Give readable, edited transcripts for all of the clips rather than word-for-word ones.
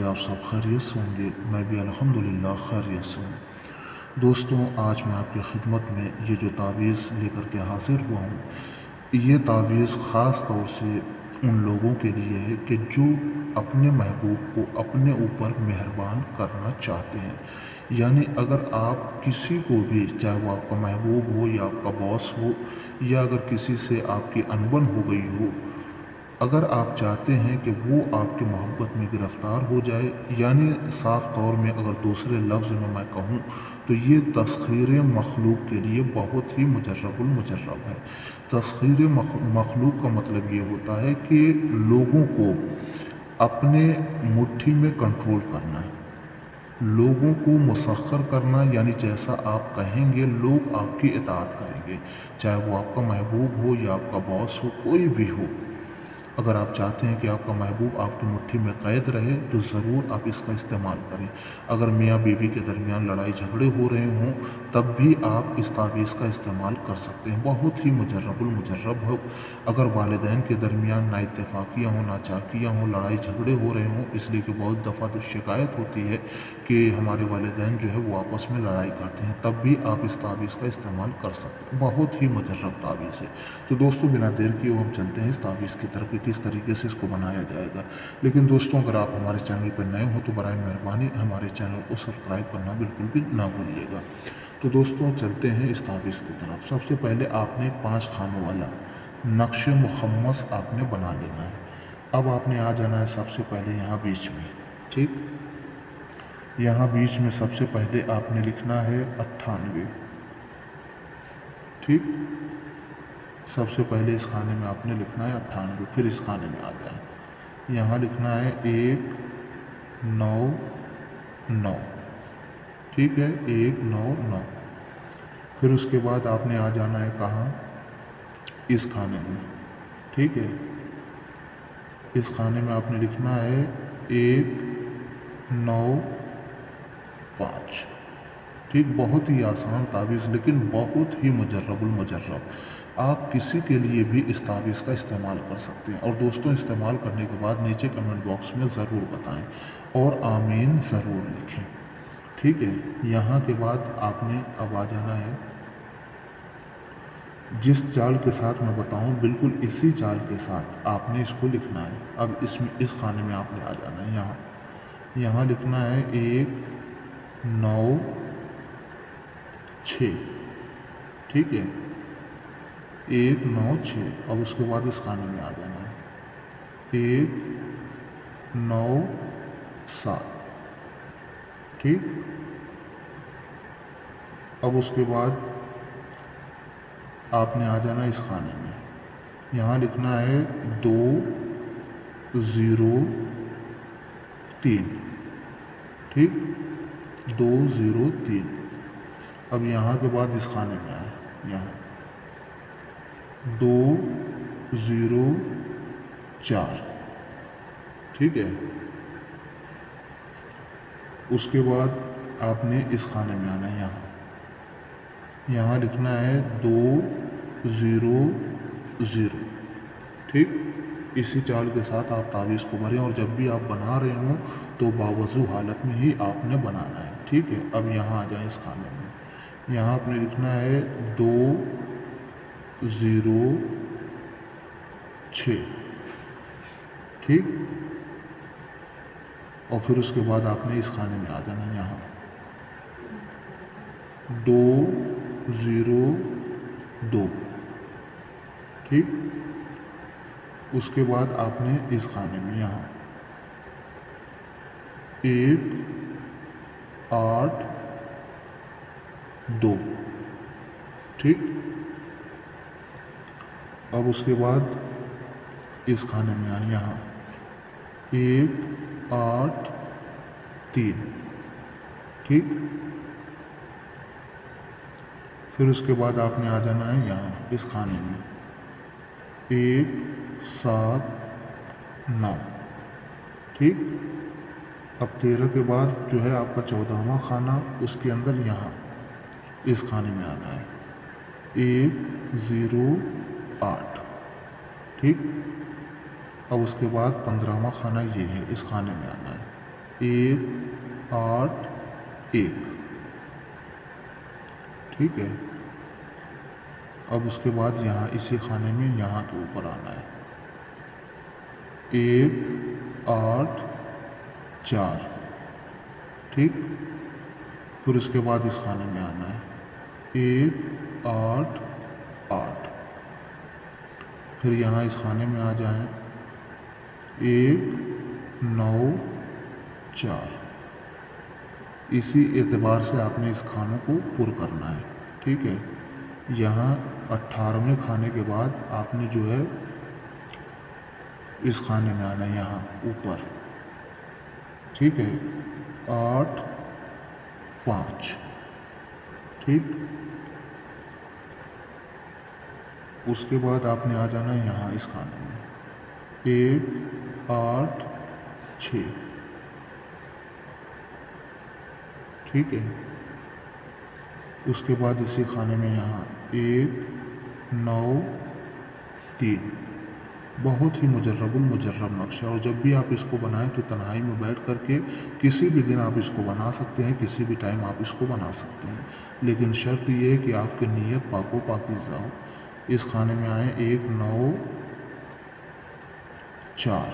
कि आप सब खैरियत से होंगे। मैं भी अल्हम्दुलिल्लाह खैरियत से हूँ। दोस्तों, आज मैं आपकी खिदमत में ये जो तावीज़ लेकर के हाजिर हुआ हूँ, ये तावीज़ ख़ास तौर से उन लोगों के लिए है कि जो अपने महबूब को अपने ऊपर मेहरबान करना चाहते हैं। यानी अगर आप किसी को भी, चाहे वो आपका महबूब हो या आपका बॉस हो, या अगर किसी से आपकी अनबन हो गई हो, अगर आप चाहते हैं कि वो आपकी मोहब्बत में गिरफ़्तार हो जाए, यानी साफ़ तौर में अगर दूसरे लफ्ज़ में मैं कहूँ तो ये तस्ख़ीर मखलूक के लिए बहुत ही मुजर्रबुल मुजर्रब है। तस्ख़ीर मखलूक का मतलब ये होता है कि लोगों को अपने मुट्ठी में कंट्रोल करना, लोगों को मुसख्खर करना, यानी जैसा आप कहेंगे लोग आपकी इताअत करेंगे, चाहे वो आपका महबूब हो या आपका बॉस हो, कोई भी हो। अगर आप चाहते हैं कि आपका महबूब आपकी मुट्ठी में क़ैद रहे तो ज़रूर आप इसका इस्तेमाल करें। अगर मियाँ बीवी के दरमियान लड़ाई झगड़े हो रहे हों तब भी आप इस तावीज़ का इस्तेमाल कर सकते हैं, बहुत ही मुजर्रबुल मुजर्रब हो। अगर वालिदैन के दरमियान नाइत्तेफ़ाक़ियाँ हों, नाचाकियाँ हों, लड़ाई झगड़े हो रहे हों, इसलिए कि बहुत दफ़ा तो शिकायत होती है कि हमारे वालिदैन जो है वो आपस में लड़ाई करते हैं, तब भी आप इस तावीज़ का इस्तेमाल कर सकते हैं। बहुत ही मुजर्रब तावीज़ है। तो दोस्तों, बिना देर किए हम चलते हैं इस तावीज़ की तरफ कि किस तरीके से इसको बनाया जाएगा। लेकिन दोस्तों, अगर आप हमारे चैनल पर नए हो तो बराए मेहरबानी हमारे चैनल को सब्सक्राइब करना बिल्कुल भी ना भूलिएगा। तो दोस्तों, चलते हैं इस तावीज़ की तरफ। सबसे पहले आपने 5 खानों वाला नक्श मुखम्मस आपने बना लेना है। अब आपने आ जाना है सबसे पहले यहाँ बीच में, ठीक, यहाँ बीच में सबसे पहले आपने लिखना है 98, ठीक। सबसे पहले इस खाने में आपने लिखना है 98, फिर इस खाने में आ जाए, यहाँ लिखना है 199, ठीक है, 199। फिर उसके बाद आपने आ जाना है कहाँ, इस खाने में, ठीक है। इस खाने में आपने लिखना है 195, ठीक। बहुत ही आसान तावीज़, लेकिन बहुत ही मुजर्रबुल मुजर्रब। आप किसी के लिए भी इस तावीज़ का इस्तेमाल कर सकते हैं। और दोस्तों, इस्तेमाल करने के बाद नीचे कमेंट बॉक्स में ज़रूर बताएं और आमीन ज़रूर लिखें, ठीक है। यहाँ के बाद आपने अब आ जाना है जिस चाल के साथ मैं बताऊँ, बिल्कुल इसी चाल के साथ आपने इसको लिखना है। अब इसमें इस खाने में आपने आ जाना है, यहाँ लिखना है 196, ठीक है, 196। अब उसके बाद इस खाने में आ जाना है 197, ठीक। अब उसके बाद आपने आ जाना इस खाने में, यहाँ लिखना है 203, ठीक, 203। अब यहाँ के बाद इस खाने में आए, यहाँ 204, ठीक है। उसके बाद आपने इस खाने में आना है, यहाँ लिखना है 200, ठीक। इसी चाल के साथ आप तावीज़ को भरें और जब भी आप बना रहे हों तो बावज़ू हालत में ही आपने बनाना है, ठीक है। अब यहाँ आ जाए इस खाने में, यहाँ आपने लिखना है 206, ठीक। और फिर उसके बाद आपने इस खाने में आ जाना है, यहाँ 202, ठीक। उसके बाद आपने इस खाने में यहाँ 182, ठीक। अब उसके बाद इस खाने में आए, यहाँ 183, ठीक। फिर उसके बाद आपने आ जाना है यहाँ इस खाने में 179, ठीक। अब 13 के बाद जो है आपका 14वां खाना, उसके अंदर यहाँ इस खाने में आना है 108, ठीक। अब उसके बाद 15वां खाना ये है, इस खाने में आना है 1 8 1, ٹھیک ہے۔ اب اس کے بعد یہاں اسی خانے میں یہاں کے اوپر آنا ہے، 1 8 4، ٹھیک۔ پھر اس کے بعد اس خانے میں آنا ہے، 1 8 8، پھر یہاں اس خانے میں آ جائیں، 1 9 4۔ اسی اعتبار سے آپ نے اس خانوں کو پر کرنا ہے، ٹھیک ہے۔ یہاں 18ویں کھانے کے بعد آپ نے جو ہے اس خانے میں آنا ہے، یہاں اوپر، ٹھیک ہے، 8 5، ٹھیک۔ اس کے بعد آپ نے آ جانا ہے یہاں اس خانے میں، 1 8 6، ٹھیک ہے۔ اس کے بعد اسی خانے میں یہاں 1 9 3۔ بہت ہی مجرب المجرب نقشہ، اور جب بھی آپ اس کو بنائیں تو تنہائی میں بیٹھ کر کے کسی بھی دن آپ اس کو بنا سکتے ہیں، کسی بھی ٹائم آپ اس کو بنا سکتے ہیں، لیکن شرط یہ ہے کہ آپ کی نیت پاک و پاکیزہ ہو۔ اس خانے میں آئیں، 1 9 4،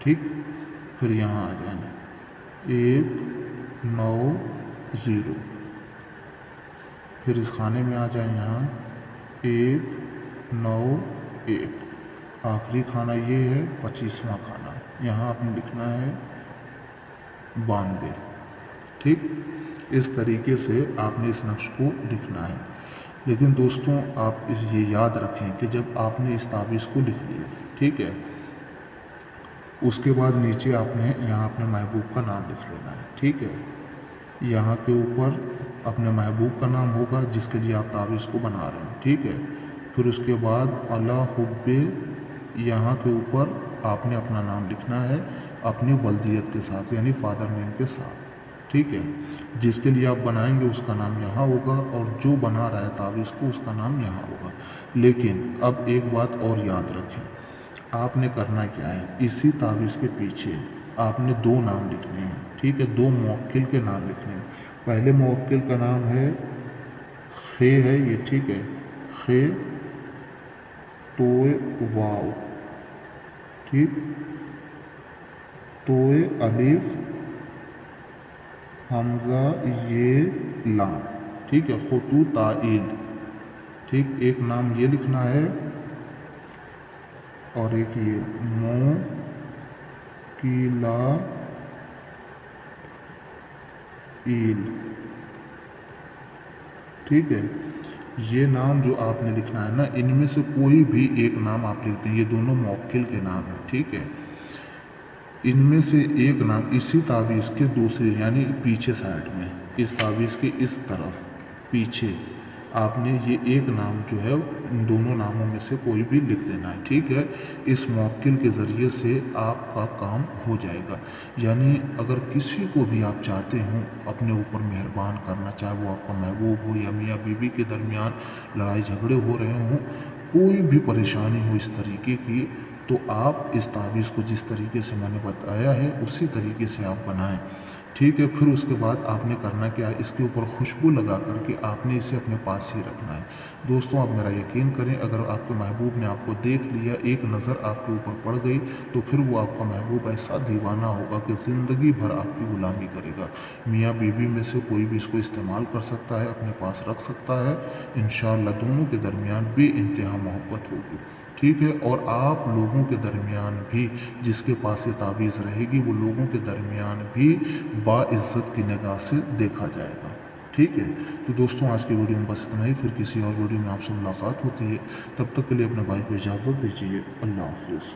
ٹھیک۔ پھر یہاں آ جائیں، 1 9 0، پھر اس خانے میں آ جائیں، یہاں 1 9 1۔ آخری کھانا یہ ہے 25واں کھانا، یہاں آپ نے لکھنا ہے 92، ٹھیک۔ اس طریقے سے آپ نے اس نقش کو لکھنا ہے۔ لیکن دوستوں آپ یہ یاد رکھیں کہ جب آپ نے اس تعویذ کو لکھ لیا، ٹھیک ہے، اس کے بعد نیچے آپ نے یہاں اپنے محبوب کا نام لکھ لینا ہے، ٹھیک ہے۔ یہاں کے اوپر اپنے محبوب کا نام ہوگا جس کے لیے آپ تعویذ کو بنا رہے ہیں، ٹھیک ہے۔ پھر اس کے بعد اللہ حب، یہاں کے اوپر آپ نے اپنا نام لکھنا ہے اپنی ولدیت کے ساتھ، یعنی فادر نیم کے ساتھ، ٹھیک ہے۔ جس کے لیے آپ بنائیں گے اس کا نام یہاں ہوگا، اور جو بنا رہا ہے تعویذ کو اس کا نام یہاں ہوگا۔ لیکن اب ایک بات اور یاد رکھیں، آپ نے کرنا کیا ہے، اسی تعویذ کے پیچھے آپ نے 2 نام لکھنے ہیں، ٹھیک ہے، 2 موکل کے نام لکھنے ہیں۔ پہلے موکل کا نام ہے خے ہے یہ، ٹھیک ہے، خے توئے واو، ٹھیک، توئے الف حمزہ یہ لام، ٹھیک ہے، خطو تائل، ٹھیک۔ ایک نام یہ لکھنا ہے اور ایک یہ مو کی لا ایل، ٹھیک ہے۔ یہ نام جو آپ نے لکھنا ہے نا، ان میں سے کوئی بھی ایک نام آپ لکھتے ہیں، یہ دونوں موکل کے نام ہیں، ٹھیک ہے۔ ان میں سے ایک نام اسی تعویذ کے دوسرے یعنی پیچھے سائڈ میں، اس تعویذ کے اس طرف پیچھے آپ نے یہ ایک نام جو ہے ان دونوں ناموں میں سے کوئی بھی لکھ دینا ہے، ٹھیک ہے۔ اس موکل کے ذریعے سے آپ کا کام ہو جائے گا۔ یعنی اگر کسی کو بھی آپ چاہتے ہوں اپنے اوپر مہربان کرنا، چاہے وہ آپ کا محبوب ہو یا میاں بیوی کے درمیان لڑائی جھگڑے ہو رہے ہوں، کوئی بھی پریشانی ہو اس طریقے کی، تو آپ اس تعویذ کو جس طریقے سے میں نے بتایا ہے اسی طریقے سے آپ بنائیں، ٹھیک ہے۔ پھر اس کے بعد آپ نے کرنا کیا ہے، اس کے اوپر خوشبو لگا کر کے آپ نے اسے اپنے پاس ہی رکھنا ہے۔ دوستوں آپ میرا یقین کریں، اگر آپ کے محبوب نے آپ کو دیکھ لیا، ایک نظر آپ کے اوپر پڑ گئی، تو پھر وہ آپ کا محبوب ایسا دیوانہ ہوگا کہ زندگی بھر آپ کی غلامی کرے گا۔ میاں بیوی میں سے کوئی بھی اس کو استعمال کر سکتا ہے، اپنے پاس رکھ سکتا ہے، انشاءاللہ دونوں کے درمیان بے انتہا محبت ہوگی، ٹھیک ہے۔ اور آپ لوگوں کے درمیان بھی جس کے پاس یہ تعویذ رہے گی، وہ لوگوں کے درمیان بھی باعزت کی نگاہ سے دیکھا جائے گا، ٹھیک ہے۔ تو دوستوں آج کی ویڈیو میں بس اتنا ہی، پھر کسی اور ویڈیو میں آپ سے ملاقات ہوتی ہے، تب تک کے لیے اپنے بھائی کو اجازت دیجیے، اللہ حافظ۔